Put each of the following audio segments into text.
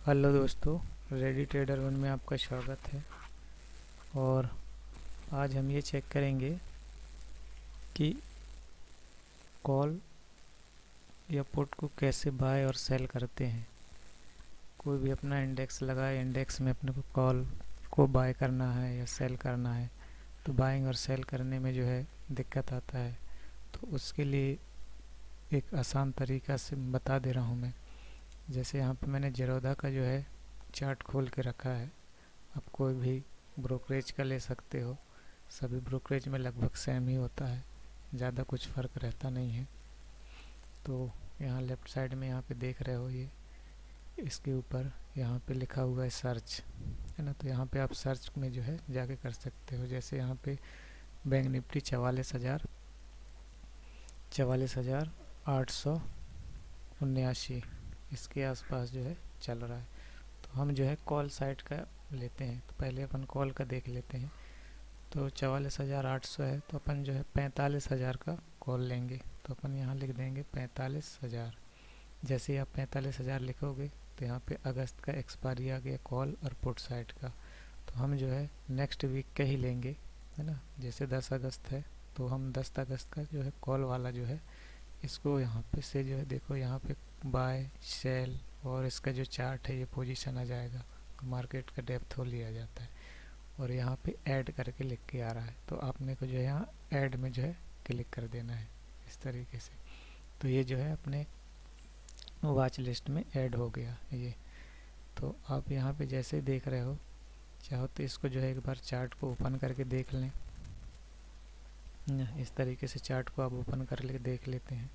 Hello दोस्तों, ready trader one में आपका स्वागत है। और आज हम ये चेक करेंगे कि कॉल या पुट को कैसे बाय और सेल करते हैं। कोई भी अपना इंडेक्स लगाए, इंडेक्स में अपने को कॉल को बाय करना है या सेल करना है, तो बाइंग और सेल करने में जो है दिक्कत आता है। तो उसके लिए एक आसान तरीका से बता दे रहा हूँ मैं। जैसे यहाँ पे मैंने जेरोधा का जो है चार्ट खोल के रखा है। आप कोई भी ब्रोकरेज का ले सकते हो, सभी ब्रोकरेज में लगभग सेम ही होता है, ज़्यादा कुछ फ़र्क रहता नहीं है। तो यहाँ लेफ़्ट साइड में यहाँ पे देख रहे हो, ये इसके ऊपर यहाँ पे लिखा हुआ है सर्च, है ना। तो यहाँ पे आप सर्च में जो है जाके कर सकते हो। जैसे यहाँ पे बैंक निफ्टी 44,879 इसके आसपास जो है चल रहा है। तो हम जो है कॉल साइड का लेते हैं। तो पहले अपन कॉल का देख लेते हैं। तो 44,800 है, तो अपन जो है 45,000 का कॉल लेंगे। तो अपन यहाँ लिख देंगे 45,000। जैसे ही आप 45,000 लिखोगे तो यहाँ पे अगस्त का एक्सपायरी आ गया कॉल और पुट साइड का। तो हम जो है नेक्स्ट वीक का ही लेंगे, है ना। जैसे 10 अगस्त है तो हम 10 अगस्त का जो है कॉल वाला जो है इसको यहाँ पे से जो है देखो, यहाँ पे बाय सेल और इसका जो चार्ट है ये पोजीशन आ जाएगा। मार्केट का डेप्थ हो लिया जाता है और यहाँ पे ऐड करके लिख के आ रहा है। तो आपने को जो है यहाँ ऐड में जो है क्लिक कर देना है इस तरीके से। तो ये जो है अपने वॉच लिस्ट में ऐड हो गया ये। तो आप यहाँ पे जैसे देख रहे हो, चाहो तो इसको जो है एक बार चार्ट को ओपन करके देख लें। इस तरीके से चार्ट को आप ओपन कर ले देख लेते हैं।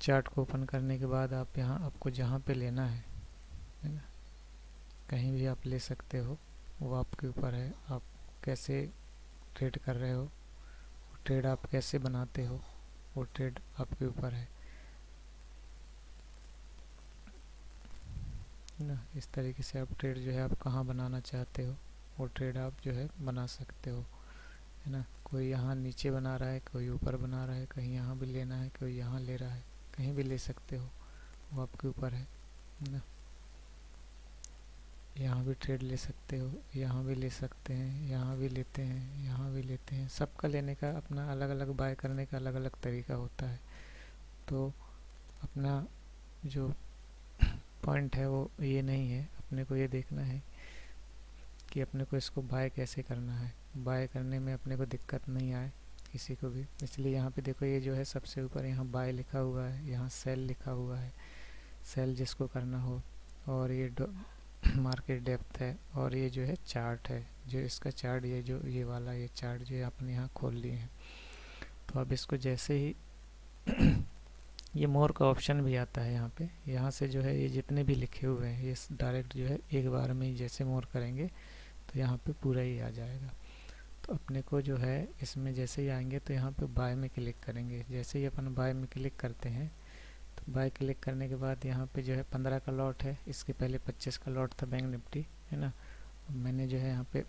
चार्ट को ओपन करने के बाद आप यहाँ आपको जहाँ पे लेना है ना, कहीं भी आप ले सकते हो, वो आपके ऊपर है। आप कैसे ट्रेड कर रहे हो, ट्रेड आप कैसे बनाते हो, वो ट्रेड आपके ऊपर है ना। इस तरीके से आप ट्रेड जो है आप कहाँ बनाना चाहते हो वो ट्रेड आप जो है बना सकते हो, है ना। कोई यहाँ नीचे बना रहा है, कोई ऊपर बना रहा है, कहीं यहाँ भी लेना है, कोई यहाँ ले रहा है, कहीं भी ले सकते हो, वो आपके ऊपर है ना। यहाँ भी ट्रेड ले सकते हो, यहाँ भी ले सकते हैं, यहाँ भी लेते हैं, यहाँ भी लेते हैं। सबका लेने का अपना अलग अलग, बाय करने का अलग अलग तरीका होता है। तो अपना जो पॉइंट है वो ये नहीं है, अपने को ये देखना है कि अपने को इसको बाय कैसे करना है, बाय करने में अपने को दिक्कत नहीं आए किसी को भी। इसलिए यहाँ पे देखो, ये जो है सबसे ऊपर यहाँ बाय लिखा हुआ है, यहाँ सेल लिखा हुआ है, सेल जिसको करना हो। और ये मार्केट डेप्थ है, और ये जो है चार्ट है, जो इसका चार्ट, ये जो ये वाला ये चार्ट जो आपने यहाँ खोल लिए हैं। तो अब इसको जैसे ही ये मोर का ऑप्शन भी आता है यहाँ पे, यहाँ से जो है ये जितने भी लिखे हुए हैं ये डायरेक्ट जो है एक बार में ही जैसे मोर करेंगे तो यहाँ पे पूरा ही आ जाएगा। तो अपने को जो है इसमें जैसे ही आएंगे तो यहाँ पे बाय में क्लिक करेंगे। जैसे ही अपन बाय में क्लिक करते हैं तो बाय क्लिक करने के बाद यहाँ पे जो है 15 का लॉट है, इसके पहले 25 का लॉट था बैंक निफ्टी, है ना। मैंने जो है यहाँ पे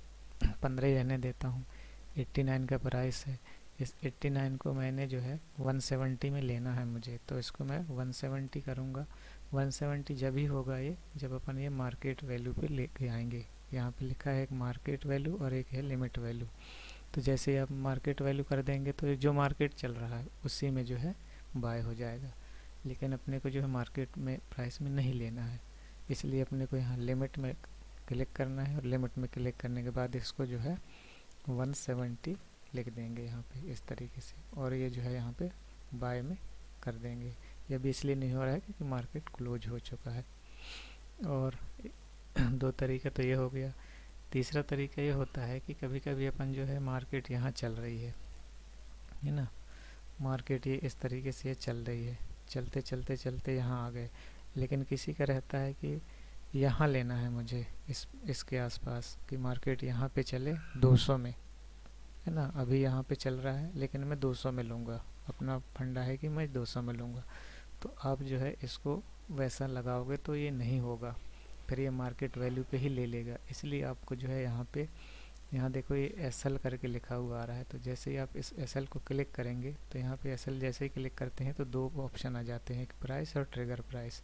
15 ही रहने देता हूँ। 89 का प्राइस है, इस 89 को मैंने जो है 170 में लेना है मुझे, तो इसको मैं 170 करूँगा। 170 जब ही होगा ये जब अपन ये मार्केट वैल्यू पे लेके आएंगे। यहाँ पे लिखा है एक मार्केट वैल्यू और एक है लिमिट वैल्यू। तो जैसे आप मार्केट वैल्यू कर देंगे तो जो मार्केट चल रहा है उसी में जो है बाय हो जाएगा। लेकिन अपने को जो है मार्केट में प्राइस में नहीं लेना है, इसलिए अपने को यहाँ लिमिट में क्लिक करना है। और लिमिट में क्लिक करने के बाद इसको जो है 170 लिख देंगे यहाँ पे इस तरीके से, और ये जो है यहाँ पे बाय में कर देंगे। ये भी इसलिए नहीं हो रहा है क्योंकि मार्केट क्लोज हो चुका है। और दो तरीका तो ये हो गया। तीसरा तरीका ये होता है कि कभी कभी अपन जो है मार्केट यहाँ चल रही है ना, मार्केट ये इस तरीके से चल रही है, चलते चलते चलते यहाँ आ गए, लेकिन किसी का रहता है कि यहाँ लेना है मुझे इसके आसपास, कि मार्केट यहाँ पे चले 200 में, है ना। अभी यहाँ पे चल रहा है लेकिन मैं 200 में लूँगा, अपना फंडा है कि मैं 200 में लूँगा। तो आप जो है इसको वैसा लगाओगे तो ये नहीं होगा, फिर ये मार्केट वैल्यू पे ही ले लेगा। इसलिए आपको जो है यहाँ पे यहाँ देखो ये एसएल करके लिखा हुआ आ रहा है, तो जैसे ही आप इस एसएल को क्लिक करेंगे तो यहाँ पे एसएल जैसे ही क्लिक करते हैं तो दो ऑप्शन आ जाते हैं, एक प्राइस और ट्रिगर प्राइस।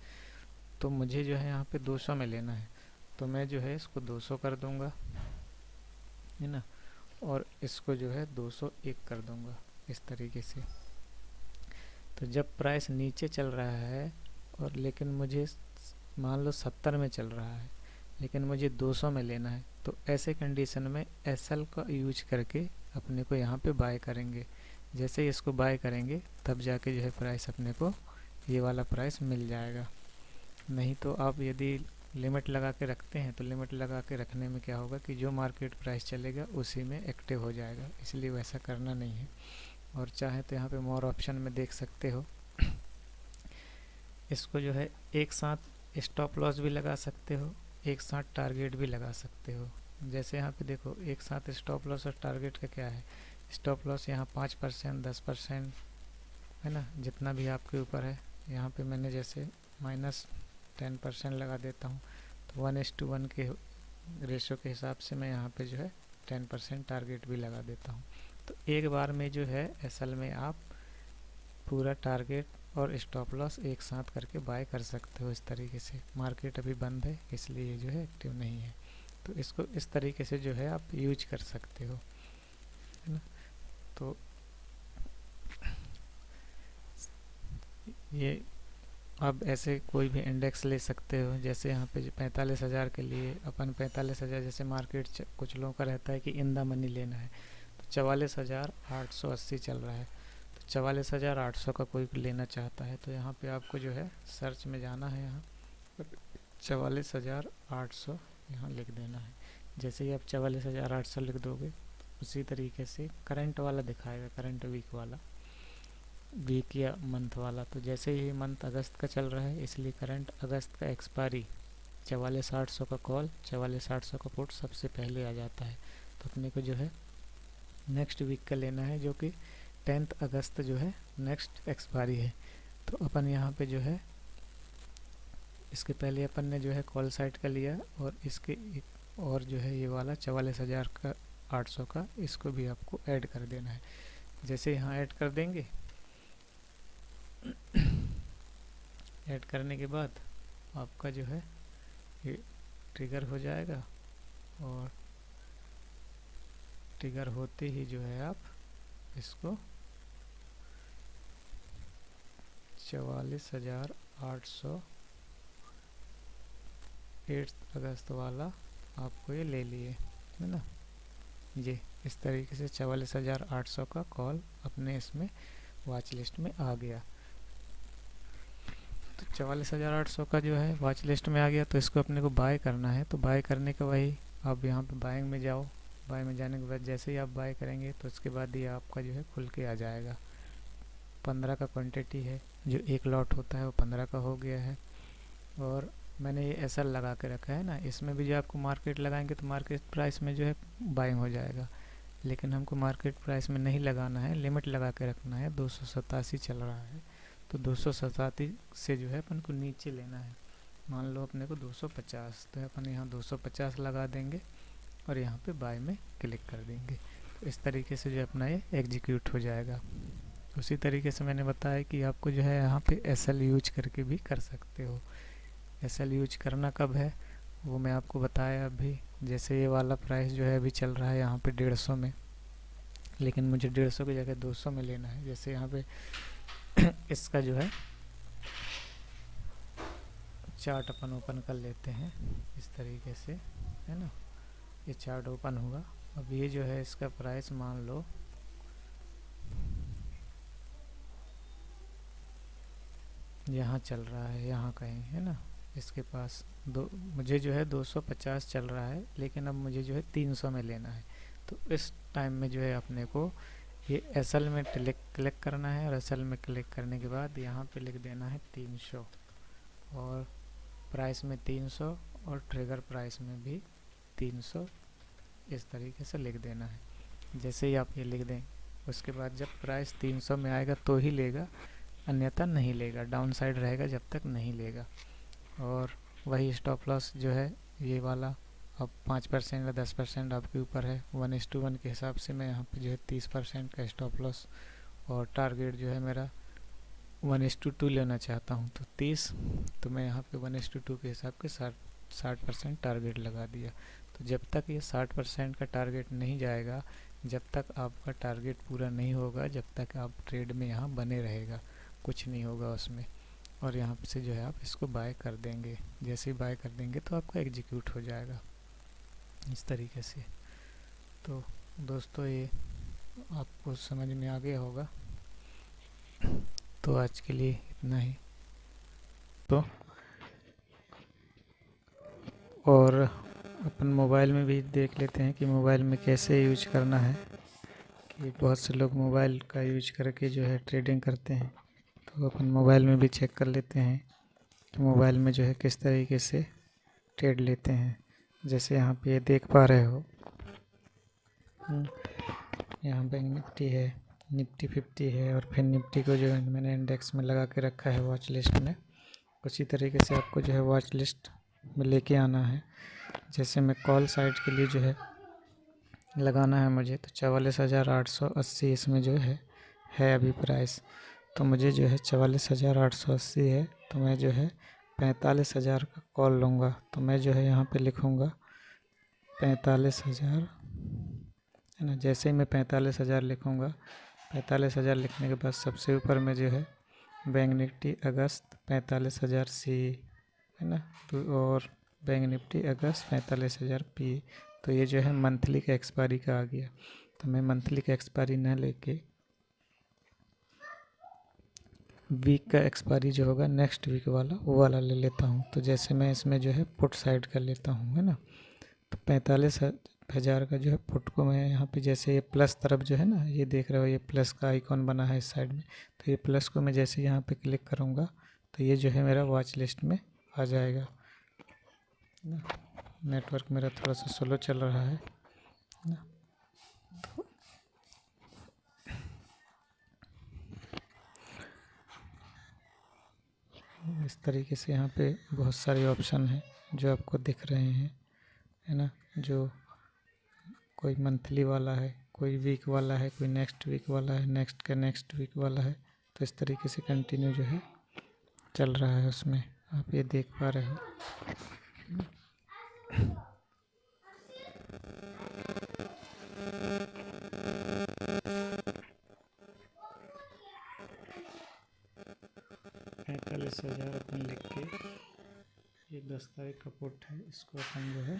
तो मुझे जो है यहाँ पे 200 में लेना है, तो मैं जो है इसको 200 कर दूंगा, है ना, और इसको जो है 201 कर दूंगा इस तरीके से। तो जब प्राइस नीचे चल रहा है और लेकिन मुझे मान लो 70 में चल रहा है लेकिन मुझे 200 में लेना है, तो ऐसे कंडीशन में एसएल का यूज करके अपने को यहाँ पे बाय करेंगे। जैसे ही इसको बाय करेंगे तब जाके जो है प्राइस अपने को ये वाला प्राइस मिल जाएगा। नहीं तो आप यदि लिमिट लगा के रखते हैं तो लिमिट लगा के रखने में क्या होगा कि जो मार्केट प्राइस चलेगा उसी में एक्टिव हो जाएगा, इसलिए वैसा करना नहीं है। और चाहे तो यहाँ पे मोर ऑप्शन में देख सकते हो, इसको जो है एक साथ स्टॉप लॉस भी लगा सकते हो, एक साथ टारगेट भी लगा सकते हो। जैसे यहाँ पे देखो एक साथ स्टॉप लॉस और टारगेट का क्या है, स्टॉप लॉस यहाँ 5% 10% है ना, जितना भी आपके ऊपर है। यहाँ पे मैंने जैसे -10% लगा देता हूँ, तो 1:1 के रेशो के हिसाब से मैं यहाँ पे जो है 10% टारगेट भी लगा देता हूँ। तो एक बार में जो है असल में आप पूरा टारगेट और स्टॉप लॉस एक साथ करके बाय कर सकते हो। इस तरीके से मार्केट अभी बंद है इसलिए जो है एक्टिव नहीं है, तो इसको इस तरीके से जो है आप यूज कर सकते हो, है ना। तो ये अब ऐसे कोई भी इंडेक्स ले सकते हो। जैसे यहाँ पे 45,000 के लिए अपन 45,000, जैसे मार्केट कुछ लोगों का रहता है कि इन द मनी लेना है, तो 44,880 चल रहा है, तो 44,800 का कोई लेना चाहता है तो यहाँ पे आपको जो है सर्च में जाना है, यहाँ 44,800 यहाँ लिख देना है। जैसे ही आप 44,800 लिख दोगे तो उसी तरीके से करंट वाला दिखाएगा, करंट वीक वाला, वीक या मंथ वाला। तो जैसे ही मंथ अगस्त का चल रहा है इसलिए करंट अगस्त का एक्सपायरी 44,800 का कॉल 44,800 का पुट सबसे पहले आ जाता है। तो अपने को जो है नेक्स्ट वीक का लेना है जो कि 10 अगस्त जो है नेक्स्ट एक्सपायरी है। तो अपन यहाँ पे जो है इसके पहले अपन ने जो है कॉल साइट का लिया और इसके और जो है ये वाला 44,800 का इसको भी आपको ऐड कर देना है। जैसे यहाँ ऐड कर देंगे, ऐड करने के बाद आपका जो है ये ट्रिगर हो जाएगा और ट्रिगर होते ही जो है आप इसको 44,800 8 अगस्त वाला आपको ये ले लिए, है ना। ये इस तरीके से 44,800 का कॉल अपने इसमें वॉच लिस्ट में आ गया। तो 44,800 का जो है वॉच लिस्ट में आ गया, तो इसको अपने को बाय करना है। तो बाय करने का वही अब यहाँ पे बाइंग में जाओ, बाय में जाने के बाद जैसे ही आप बाय करेंगे तो उसके बाद ये आपका जो है खुल के आ जाएगा। 15 का क्वांटिटी है, जो एक लॉट होता है वो 15 का हो गया है। और मैंने ये ऐसा लगा के रखा है ना, इसमें भी जो आपको मार्केट लगाएंगे तो मार्केट प्राइस में जो है बाइंग हो जाएगा, लेकिन हमको मार्केट प्राइस में नहीं लगाना है, लिमिट लगा के रखना है। 287 चल रहा है तो 287 से जो है अपन को नीचे लेना है। मान लो अपने को 250, तो अपन यहाँ 250 लगा देंगे और यहाँ पे बाय में क्लिक कर देंगे। तो इस तरीके से जो अपना ये एग्जीक्यूट हो जाएगा। उसी तरीके से मैंने बताया कि आपको जो है यहाँ पे एसएल यूज करके भी कर सकते हो। एसएल यूज करना कब है वो मैं आपको बताया अभी। जैसे ये वाला प्राइस जो है अभी चल रहा है यहाँ पे 150 में, लेकिन मुझे 150 की जगह 200 में लेना है। जैसे यहाँ पे इसका जो है चार्ट अपन ओपन कर लेते हैं इस तरीके से, है ना। ये चार्ट ओपन होगा। अब ये जो है इसका प्राइस मान लो यहाँ चल रहा है, यहाँ कहीं, है ना। इसके पास मुझे जो है 250 चल रहा है, लेकिन अब मुझे जो है 300 में लेना है। तो इस टाइम में जो है अपने को ये एसएल में क्लिक करना है, और एसएल में क्लिक करने के बाद यहाँ पे लिख देना है 300, और प्राइस में 300 और ट्रिगर प्राइस में भी 300 इस तरीके से लिख देना है। जैसे ही आप ये लिख दें उसके बाद जब प्राइस 300 में आएगा तो ही लेगा, अन्यथा नहीं लेगा। डाउन साइड रहेगा जब तक नहीं लेगा। और वही स्टॉप लॉस जो है ये वाला अब 5% या 10% आपके ऊपर है। 1:1 के हिसाब से मैं यहाँ पे जो है 30% का स्टॉप लॉस और टारगेट जो है मेरा 1:2 लेना चाहता हूँ, तो 30, तो मैं यहाँ पे 1:2 के हिसाब के 60% टारगेट लगा दिया। तो जब तक ये 60% का टारगेट नहीं जाएगा, जब तक आपका टारगेट पूरा नहीं होगा, जब तक आप ट्रेड में यहाँ बने रहेगा, कुछ नहीं होगा उसमें। और यहाँ से जो है आप इसको बाय कर देंगे। जैसे ही बाय कर देंगे तो आपका एग्जीक्यूट हो जाएगा इस तरीके से। तो दोस्तों ये आपको समझ में आ गया होगा। तो आज के लिए इतना ही। तो और अपन मोबाइल में भी देख लेते हैं कि मोबाइल में कैसे यूज करना है, कि बहुत से लोग मोबाइल का यूज करके जो है ट्रेडिंग करते हैं। तो अपन मोबाइल में भी चेक कर लेते हैं कि मोबाइल में जो है किस तरीके से ट्रेड लेते हैं। जैसे यहाँ पे ये देख पा रहे हो, यहाँ बैंक निफ्टी है, निफ्टी 50 है, और फिर निफ्टी को जो है मैंने इंडेक्स में लगा के रखा है वॉच लिस्ट में। उसी तरीके से आपको जो है वॉच लिस्ट में लेके आना है। जैसे मैं कॉल साइड के लिए जो है लगाना है मुझे, तो 44,880 इसमें जो है अभी प्राइस। तो मुझे जो है 44,880 है, तो मैं जो है 45,000 का कॉल लूँगा। तो मैं जो है यहाँ पे लिखूँगा 45,000, है ना। जैसे ही मैं 45,000 लिखूँगा, 45,000 लिखने के बाद सबसे ऊपर में जो है बैंक निफ्टी अगस्त 45,000 सी, है ना। तो और बैंक निफ्टी अगस्त 45,000 पी। तो ये जो है मंथली का एक्सपायरी का आ गया। तो मैं मंथली का एक्सपायरी ना लेके वीक का एक्सपायरी जो होगा नेक्स्ट वीक वाला, वो वाला ले लेता हूँ। तो जैसे मैं इसमें जो है पुट साइड कर लेता हूँ, है ना। तो 45,000 का जो है पुट को मैं यहाँ पे, जैसे ये प्लस तरफ जो है ना, ये देख रहे हो ये प्लस का आइकॉन बना है इस साइड में, तो ये प्लस को मैं जैसे यहाँ पे क्लिक करूँगा तो ये जो है मेरा वॉच लिस्ट में आ जाएगा ना। नेटवर्क मेरा थोड़ा सा स्लो चल रहा है ना। इस तरीके से यहाँ पे बहुत सारे ऑप्शन हैं जो आपको दिख रहे हैं, है ना। जो कोई मंथली वाला है, कोई वीक वाला है, कोई नेक्स्ट वीक वाला है, नेक्स्ट का नेक्स्ट वीक वाला है। तो इस तरीके से कंटिन्यू जो है चल रहा है उसमें, आप ये देख पा रहे हो। पैंतालीस हज़ार अपन लिख के, ये 10 तारीख का पुट है, इसको अपन जो है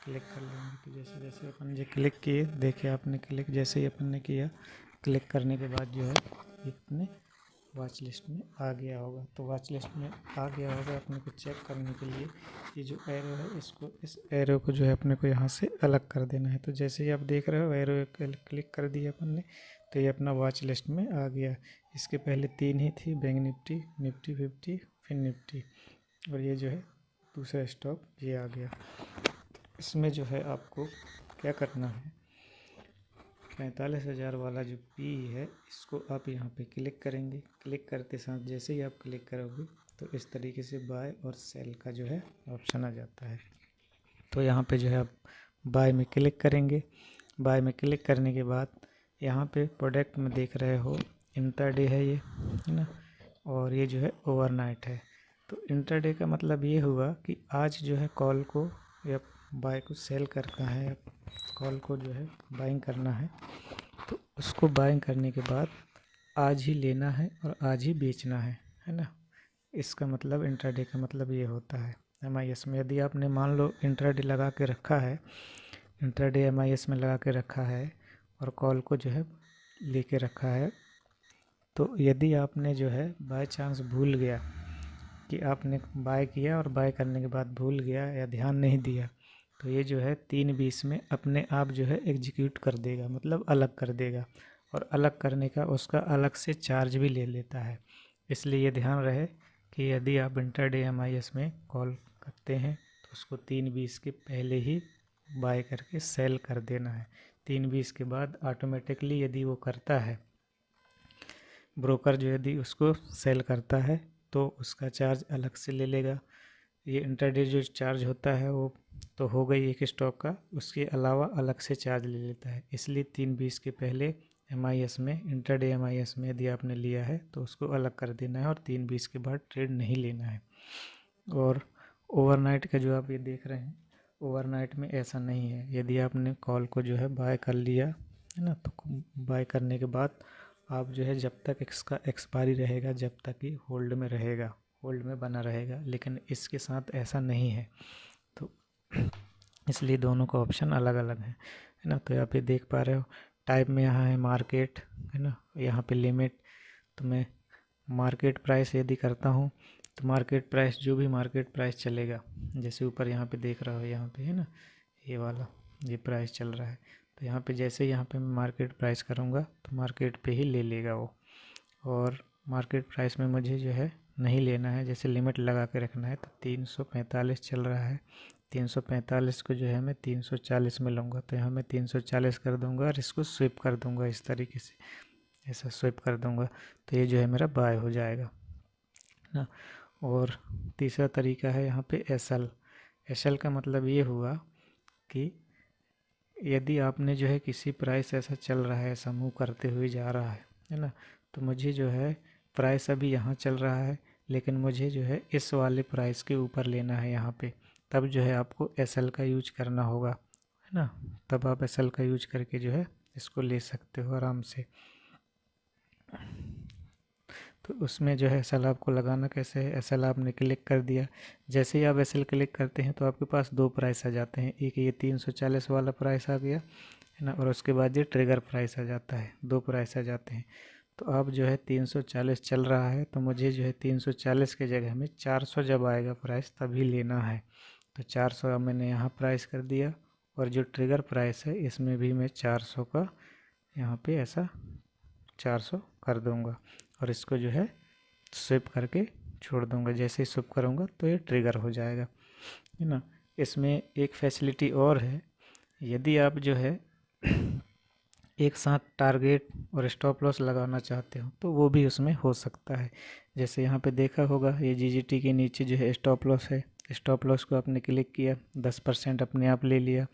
क्लिक कर लेंगे। तो जैसे जैसे अपन जो क्लिक किए, देखिए आपने क्लिक जैसे ही अपन ने किया, क्लिक करने के बाद जो है ये अपने वॉच लिस्ट में आ गया होगा। तो वॉच लिस्ट में आ गया होगा, अपने को चेक करने के लिए ये जो एरो है, इसको, इस एरो को जो है अपने को यहाँ से अलग कर देना है। तो जैसे ही आप देख रहे हो एरो क्लिक कर दिया अपन ने, तो ये अपना वॉच लिस्ट में आ गया। इसके पहले 3 ही थी, बैंक निफ्टी, निफ्टी 50, फिर निफ्टी, और ये जो है दूसरा स्टॉक ये आ गया। इसमें जो है आपको क्या करना है, 45,000 वाला जो पी है, इसको आप यहाँ पे क्लिक करेंगे। क्लिक करते साथ जैसे ही आप क्लिक करोगे तो इस तरीके से बाय और सेल का जो है ऑप्शन आ जाता है। तो यहाँ पे जो है आप बाय में क्लिक करेंगे। बाय में क्लिक करने के बाद यहाँ पे प्रोडक्ट में देख रहे हो इंट्राडे है ये, है ना, और ये जो है ओवरनाइट है। तो इंट्राडे का मतलब ये हुआ कि आज जो है कॉल को या बाय को सेल करना है, कॉल को जो है बाइंग करना है, तो उसको बाइंग करने के बाद आज ही लेना है और आज ही बेचना है ना। इसका मतलब इंट्राडे का मतलब ये होता है। MIS में यदि आपने मान लो इंट्राडे लगा के रखा है, इंट्राडे MIS में लगा के रखा है और कॉल को जो है लेके रखा है, तो यदि आपने जो है बाय चांस भूल गया कि आपने बाय किया और बाय करने के बाद भूल गया या ध्यान नहीं दिया, तो ये जो है 3:20 में अपने आप जो है एग्जीक्यूट कर देगा, मतलब अलग कर देगा, और अलग करने का उसका अलग से चार्ज भी ले लेता है। इसलिए ये ध्यान रहे कि यदि आप इंट्राडे MIS में कॉल करते हैं तो उसको 3:20 के पहले ही बाय करके सेल कर देना है। 3:20 के बाद ऑटोमेटिकली यदि वो करता है, ब्रोकर जो यदि उसको सेल करता है तो उसका चार्ज अलग से ले लेगा। ये इंट्राडे जो चार्ज होता है वो तो हो गई एक स्टॉक का, उसके अलावा अलग से चार्ज ले लेता है। इसलिए 3:20 के पहले MIS में, इंटरडे MIS में यदि आपने लिया है तो उसको अलग कर देना है और 3:20 के बाद ट्रेड नहीं लेना है। और ओवरनाइट का जो आप ये देख रहे हैं, ओवरनाइट में ऐसा नहीं है। यदि आपने कॉल को जो है बाय कर लिया है ना, तो बाय करने के बाद आप जो है जब तक इसका एक्सपायरी रहेगा, जब तक ये होल्ड में रहेगा, होल्ड में बना रहेगा। लेकिन इसके साथ ऐसा नहीं है, तो इसलिए दोनों का ऑप्शन अलग अलग है ना। तो यहाँ पे देख पा रहे हो टाइप में यहाँ है मार्केट, है ना, यहाँ पे लिमिट। तो मैं मार्केट प्राइस यदि करता हूँ तो मार्केट प्राइस, जो भी मार्केट प्राइस चलेगा, जैसे ऊपर यहाँ पे देख रहा हो, यहाँ पे है ना ये वाला, ये प्राइस चल रहा है, तो यहाँ पे जैसे यहाँ पे मैं मार्केट प्राइस करूँगा तो मार्केट पे ही ले लेगा वो। और मार्केट प्राइस में मुझे जो है नहीं लेना है, जैसे लिमिट लगा के रखना है। तो 345 चल रहा है, 345 को जो है मैं 340 में लूँगा, तो यहाँ मैं 340 कर दूँगा और इसको स्विप कर दूँगा इस तरीके से, ऐसा स्विप कर दूँगा, तो ये जो है मेरा बाय हो जाएगा ना। और तीसरा तरीका है यहाँ पे एसएल। एसएल का मतलब ये हुआ कि यदि आपने जो है किसी प्राइस ऐसा चल रहा है, ऐसा मूव करते हुए जा रहा है ना, तो मुझे जो है प्राइस अभी यहाँ चल रहा है, लेकिन मुझे जो है इस वाले प्राइस के ऊपर लेना है यहाँ पे, तब जो है आपको एसएल का यूज करना होगा, है ना। तब आप एसएल का यूज करके जो है इसको ले सकते हो आराम से। तो उसमें जो है एसएल आपको लगाना कैसे है, एसएल आपने क्लिक कर दिया, जैसे ही आप एसएल क्लिक करते हैं तो आपके पास दो प्राइस आ जाते हैं, एक ये 340 वाला प्राइस आ गया है ना, और उसके बाद ये ट्रिगर प्राइस आ जाता है, दो प्राइस आ जाते हैं। तो अब जो है 340 चल रहा है, तो मुझे जो है 340 के जगह में 400 जब आएगा प्राइस तभी लेना है। तो 400 मैंने यहाँ प्राइस कर दिया, और जो ट्रिगर प्राइस है इसमें भी मैं 400 का यहाँ पे ऐसा 400 कर दूँगा, और इसको जो है स्विप करके छोड़ दूँगा। जैसे ही स्विप करूँगा तो ये ट्रिगर हो जाएगा, है ना। इसमें एक फैसिलिटी और है, यदि आप जो है एक साथ टारगेट और स्टॉप लॉस लगाना चाहते हो तो वो भी उसमें हो सकता है। जैसे यहाँ पे देखा होगा, ये GGT के नीचे जो है स्टॉप लॉस है, स्टॉप लॉस को आपने क्लिक किया, 10% अपने आप ले लिया।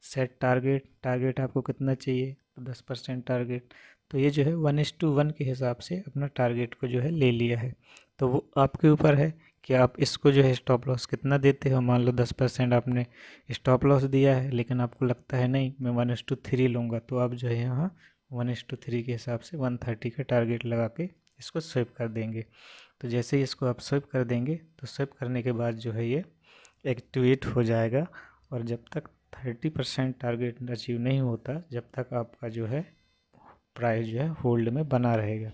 सेट टारगेट, टारगेट आपको कितना चाहिए, तो 10% टारगेट, तो ये जो है 1:1 के हिसाब से अपना टारगेट को जो है ले लिया है। तो वो आपके ऊपर है कि आप इसको जो है स्टॉप लॉस कितना देते हो। मान लो 10% आपने स्टॉप लॉस दिया है, लेकिन आपको लगता है नहीं मैं 1:3 लूँगा, तो आप जो है यहाँ 1:3 के हिसाब से 130 का टारगेट लगा के इसको स्विप कर देंगे। तो जैसे ही इसको आप स्विप कर देंगे तो स्विप करने के बाद जो है ये एक्टिवेट हो जाएगा, और जब तक 30% टारगेट अचीव नहीं होता, जब तक आपका जो है प्राइस जो है होल्ड में बना रहेगा।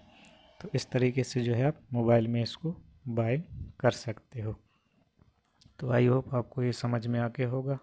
तो इस तरीके से जो है आप मोबाइल में इसको बाय कर सकते हो। तो आई होप आपको ये समझ में आ गया होगा।